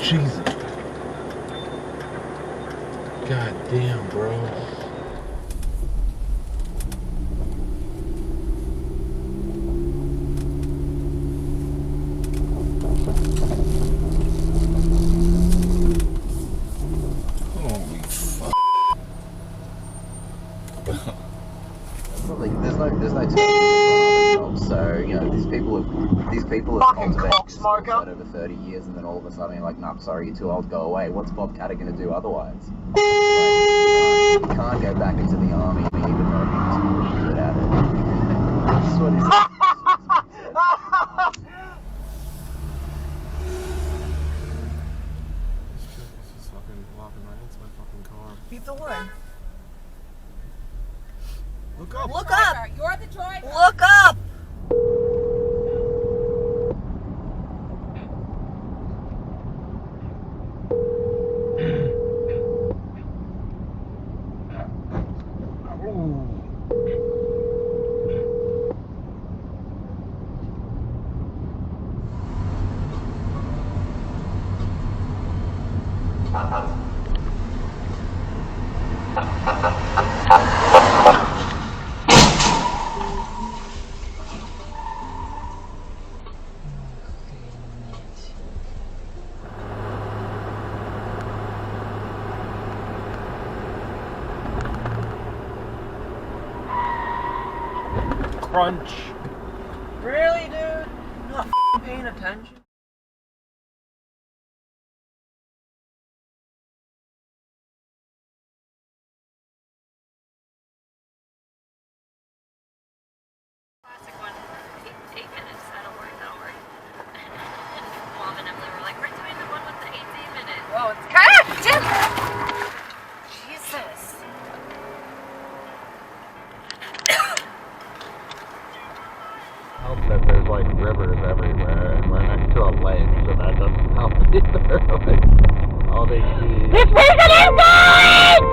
Jesus. God damn, bro. Holy fuck. There's no job, so you know these people have cultivated this for over 30 years, and then all of a sudden you're like, nah, sorry, you're too old, go away. What's Bob Catter gonna do otherwise? Like, you can't go back into the army, even though he's good at it. That's what he's. Just fucking walking right into my fucking car. Beep the horn. Look up! Look up! You're the driver! Look up! Crunch! Really, dude? Not paying attention? Classic one. 8 minutes. That'll work. And Mom and Emily were like, we're doing the one with the 18 minutes. Whoa, it's God! Jesus. Help that there's like rivers everywhere, and we're next to a lake, so that doesn't help either. Like, all they see. This person is mine!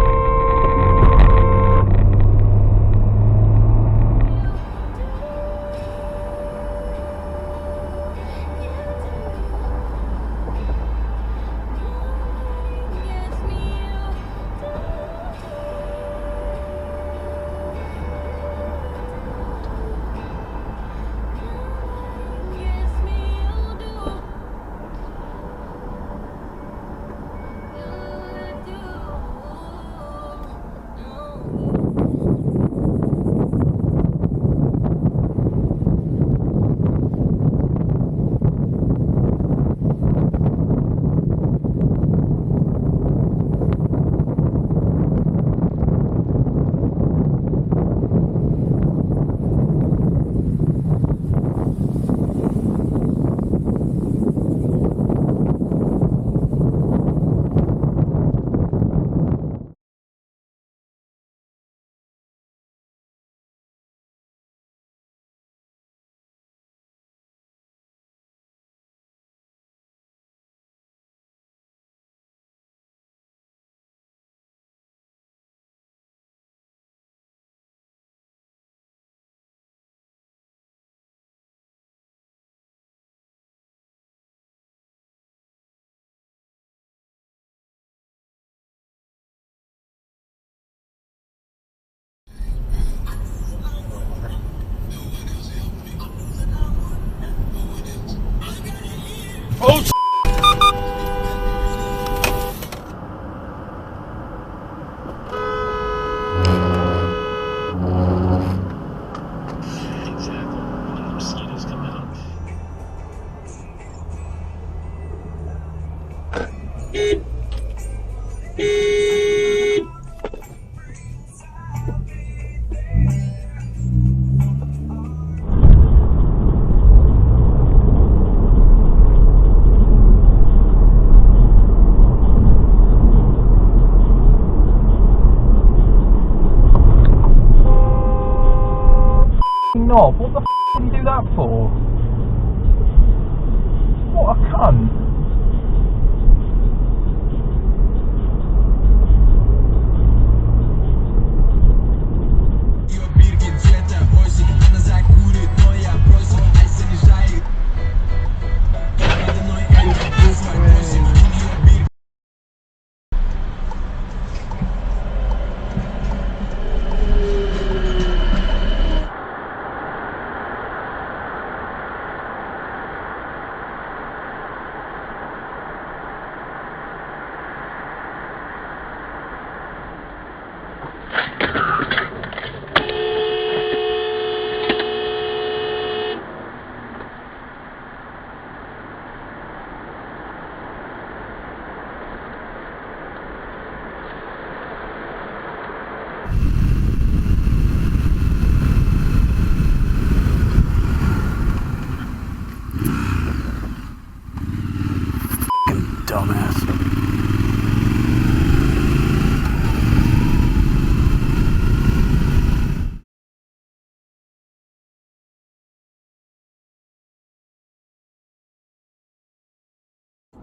Oh,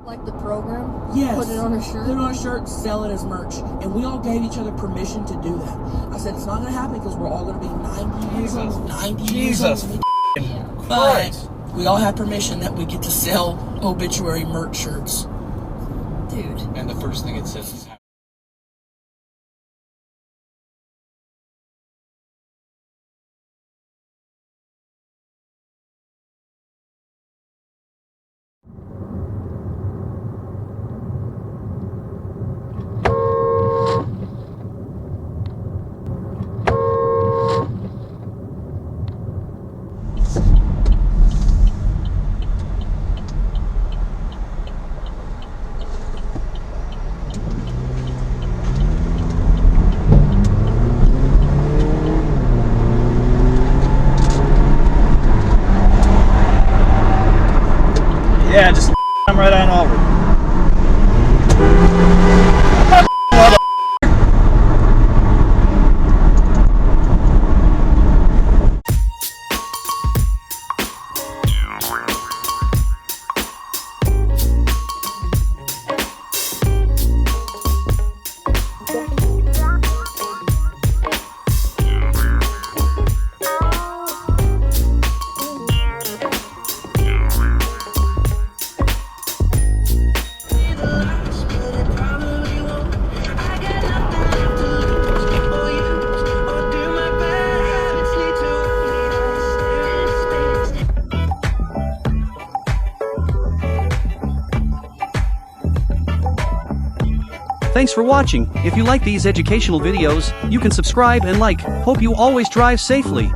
Like the program? Yes. Put it on a shirt? Put it on a shirt, sell it as merch. And we all gave each other permission to do that. I said, it's not going to happen because we're all going to be 90 years old. 90 years old. But we all have permission that we get to sell obituary merch shirts. Dude. And the first thing it says is Yeah, just come right on over. Thanks for watching. If you like these educational videos, you can subscribe and like. Hope you always drive safely.